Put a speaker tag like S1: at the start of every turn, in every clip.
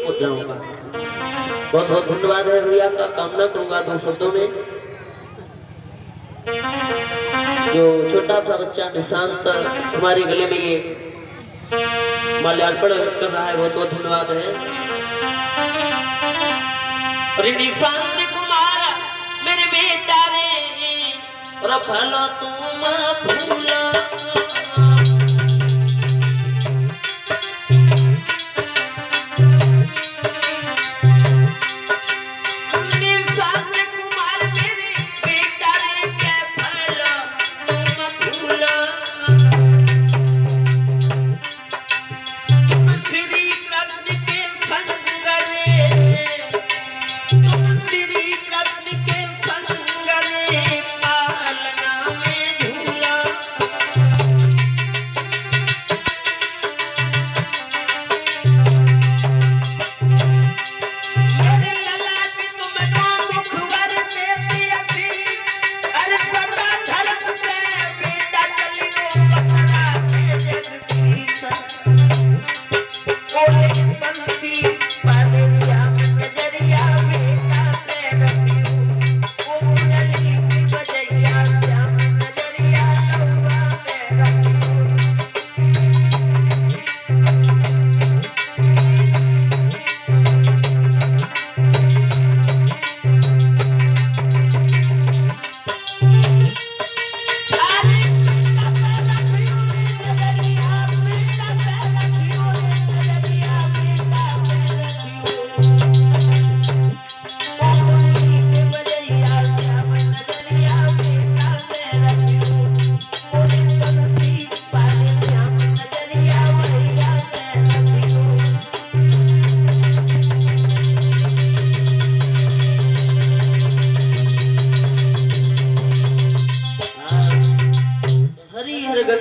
S1: मुद्राओं का। बहुत बहुत धन्यवाद है भैया का। कामना करूंगा 2 शब्दों में जो छोटा सा बच्चा निशांत हमारे गले में ये माल्यार्पण कर रहा है, बहुत बहुत धन्यवाद है। अरे निशांत कुमार मेरे बेटा रे और भलो तुम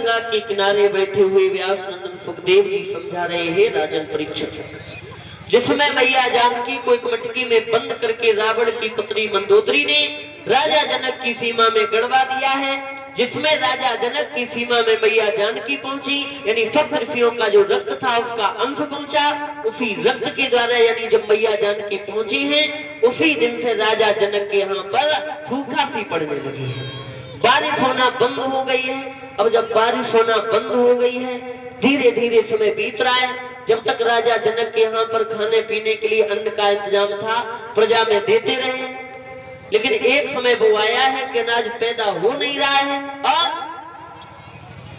S1: भूला के किनारे बैठे हुए व्यास नंदन सुखदेव जी समझा रहे हैं राजन परीक्षित, जिसमें मैया जानकी को एक मटकी में बंद करके रावण की पत्नी मंदोदरी ने राजा जनक की सीमा में गड़वा दिया है, जिसमें राजा जनक की सीमा में मैया जानकी पहुंची, यानी सब ऋषियों का जो रक्त था उसका अंश पहुंचा। उसी रक्त के द्वारा यानी जब मैया जानकी पहुंची है, उसी दिन से राजा जनक के यहाँ पर सूखा सी पड़ने लगी है, बारिश होना बंद हो गई है। अब जब बारिश होना बंद हो गई है, धीरे धीरे समय बीत रहा है। जब तक राजा जनक के यहाँ पर खाने पीने के लिए अन्न का इंतजाम था, प्रजा में देते रहे, लेकिन एक समय वो आया है कि अनाज पैदा हो नहीं रहा है और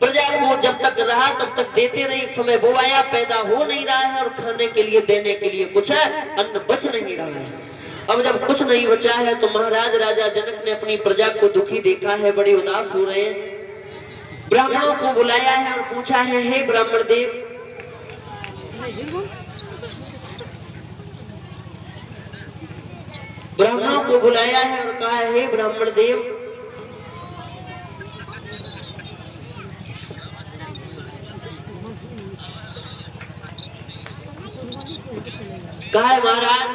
S1: प्रजा को जब तक रहा तब तक देते रहे। एक समय वो आया, पैदा हो नहीं रहा है और खाने के लिए देने के लिए कुछ अन्न बच नहीं रहा है। अब जब कुछ नहीं बचा है तो महाराज राजा जनक ने अपनी प्रजा को दुखी देखा है, बड़े उदास हो रहे हैं। ब्राह्मणों को बुलाया है और पूछा है, हे ब्राह्मण देव, ब्राह्मणों को बुलाया है और कहा है, हे ब्राह्मण देव, कहा है महाराज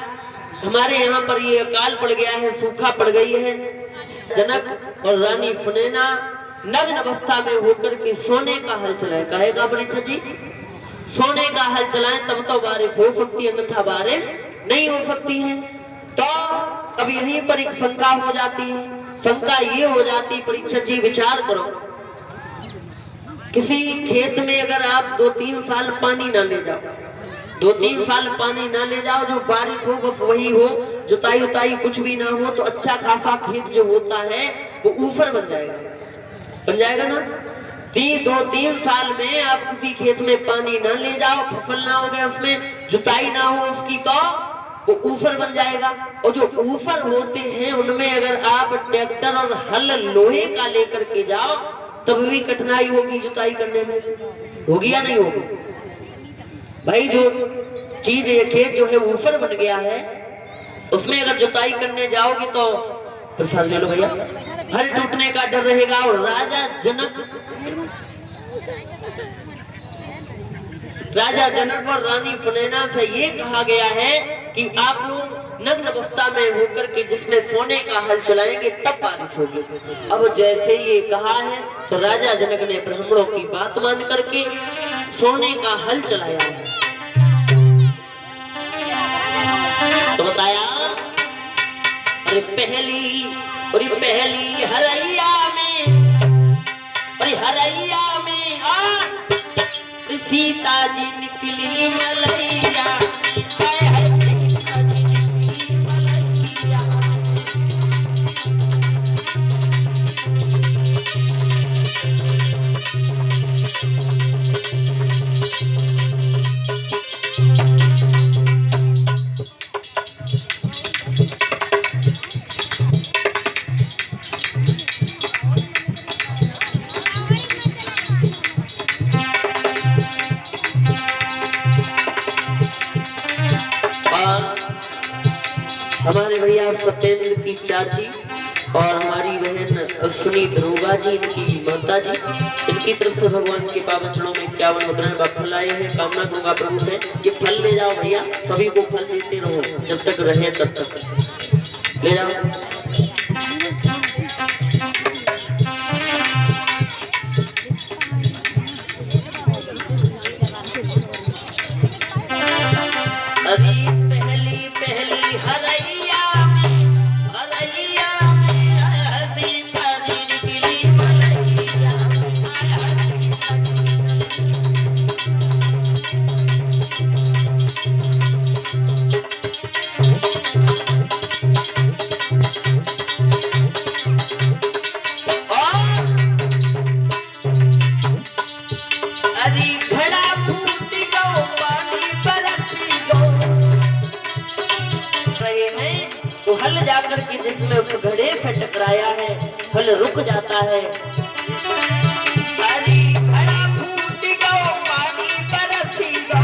S1: हमारे यहाँ पर ये अकाल पड़ गया है, सूखा पड़ गई है। जनक और रानी सुनैना नग्न अवस्था में होकर के सोने का हल चलाए, कहेगा परीक्षित जी, सोने का हल चलाएं तब तो बारिश हो सकती है, अन्यथा बारिश नहीं हो सकती है। तो अब यहीं पर एक शंका हो जाती है। शंका ये हो जाती, परीक्षित जी विचार करो, किसी खेत में अगर आप 2-3 साल पानी ना ले जाओ, 2-3 साल पानी ना ले जाओ, जो बारिश हो बस वही हो, जुताई उताई कुछ भी ना हो, तो अच्छा खासा खेत जो होता है वो ऊपर बन जाएगा ना। 2-3 साल में आप किसी खेत में पानी ना ले जाओ, फसल ना हो गया उसमें, जुताई ना हो उसकी, तो वो ऊपर बन जाएगा। और जो ऊपर होते हैं उनमें अगर आप ट्रैक्टर और हल लोहे का लेकर के जाओ तब भी कठिनाई होगी जुताई करने में, होगी या नहीं होगी भाई? जो चीज ये खेत जो है ऊपर बन गया है उसमें अगर जुताई करने जाओगे तो प्रसाद ले लो भैया, हल टूटने का डर रहेगा। और राजा जनक और रानी सुनैना से ये कहा गया है कि आप लोग नग्न अवस्था में होकर के जिसमें सोने का हल चलाएंगे तब बारिश होगी। अब जैसे ये कहा है तो राजा जनक ने ब्राह्मणों की बात मान करके सोने का हल चलाया है। तो बताया अरे पहली हरैया में, अरे हरैया में सीता जी निकली मलैया, हाय हाय सीता जी निकली मलैया। हमारे भैया सत्येंद्र की चाची और हमारी बहन अश्विनी दरोगा जी, इनकी माता जी, इनकी तरफ से भगवान के पावन चरणों में 51 मुद्रण का फल आए हैं। कामना करूंगा प्रभु से ये फल ले जाओ भैया, सभी को फल देते रहो जब तक रहे तब तक ले जाओ। अभी पहली पहली हरैया में, हरैया में सीता जी निकली मलैया। अरे घड़ा फूट गो पानी बरसी गो, रहे हैं तो हल जाकर के जिसमें उस घड़े से टकराया है हल रुक जाता है। अरे घड़ा फूट गो पानी बरसी गो,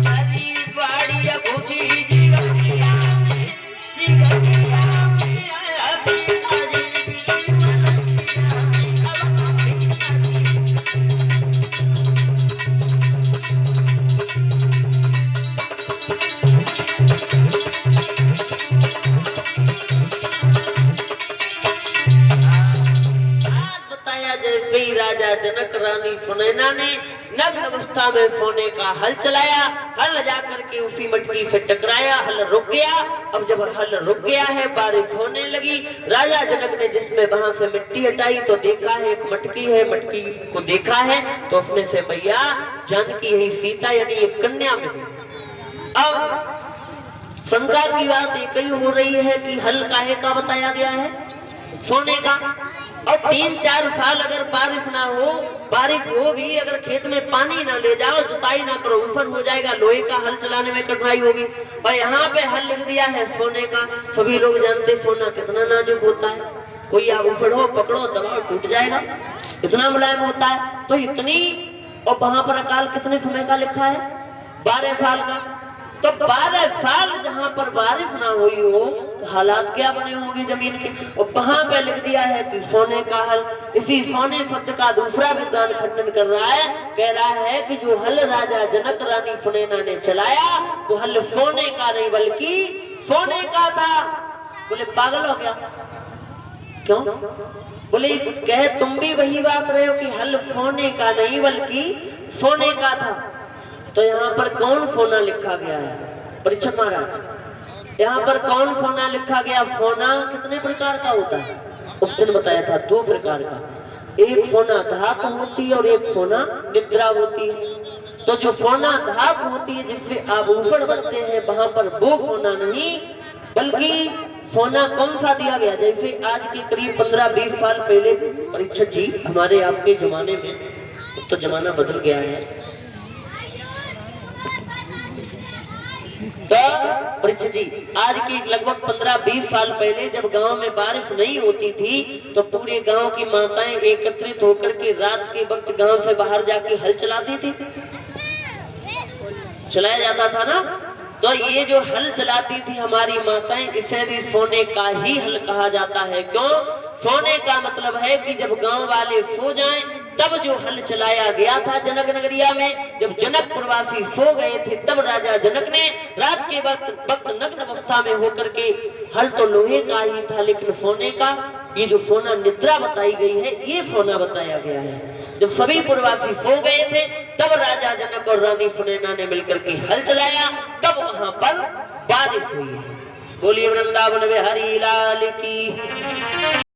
S1: अरे बाड़िया घुसी जिगरिया में, जिगरिया में सीता जी जैसे ही राजा जनक रानी सुनैना ने नग्न अवस्था में सोने का हल चलाया, हल जाकर के उसी मटकी से टकराया, हल रुक गया। अब जब हल रुक गया है बारिश होने लगी, राजा जनक ने जिसमें वहां से मिट्टी हटाई तो देखा है एक मटकी है, मटकी को देखा है तो उसमें से मैया जानकी है सीता यानी एक कन्या मिली। अब शंका की बात एक ही हो रही है कि हल काहे का बताया गया है, सोने का। और 3-4 साल अगर बारिश ना हो, बारिश हो भी अगर खेत में पानी ना ले जाओ, जुताई ना करो, ऊफन हो जाएगा, लोहे का हल चलाने में कठिनाई होगी। और यहाँ पे हल लिख दिया है सोने का। सभी लोग जानते सोना कितना नाजुक होता है, कोई आप उफड़ो पकड़ो दबाओ टूट जाएगा, इतना मुलायम होता है। तो इतनी, और वहां पर अकाल कितने समय का लिखा है, 12 साल का। तो 12 साल जहां पर बारिश ना हुई हो तो हालात क्या बने होंगे जमीन के। और वहां पे लिख दिया है कि सोने का हल। इसी सोने शब्द का दूसरा विद्वान खंडन कर रहा है, कह रहा है कि जो हल राजा जनक रानी सुनैना ने चलाया वो हल सोने का नहीं बल्कि सोने का था। बोले पागल हो गया, क्यों? बोले कहे तुम भी वही बात रहे हो कि हल सोने का नहीं बल्कि सोने का था। तो यहाँ पर कौन सोना लिखा गया है परीक्षक महाराज, यहाँ पर कौन सोना लिखा गया? सोना कितने प्रकार का होता है उस दिन बताया था, 2 प्रकार का। एक सोना धातु होती है और एक सोना निद्रा होती है। तो जो सोना धातु होती है जिससे आभूषण बनते हैं वहां पर वो सोना नहीं बल्कि सोना कौन सा दिया गया, जैसे आज के करीब 15-20 साल पहले परीक्षक जी हमारे आपके जमाने में, तो जमाना बदल गया है। तो परीक्षक जी आज के लगभग 15-20 साल पहले जब गांव में बारिश नहीं होती थी तो पूरे गांव की माताएं एकत्रित होकर के रात के वक्त गांव से बाहर जाके हल चलाती थी, चलाया जाता था ना। तो ये जो हल चलाती थी हमारी माताएं, इसे भी सोने का ही हल कहा जाता है। क्यों? सोने का मतलब है कि जब गांव वाले सो जाएं तब जो हल चलाया गया था जनक नगरिया में, जब जनक प्रवासी सो गए थे तब राजा जनक ने रात के वक्त नग्न अवस्था में होकर के, हल तो लोहे का ही था लेकिन सोने का, ये जो सोना निद्रा बताई गई है ये सोना बताया गया है। जब सभी पुरवासी सो गए थे तब राजा जनक और रानी सुनैना ने मिलकर के हल चलाया, तब वहां पर बारिश हुई है। बोलिए वृंदावन बिहारी लाल की।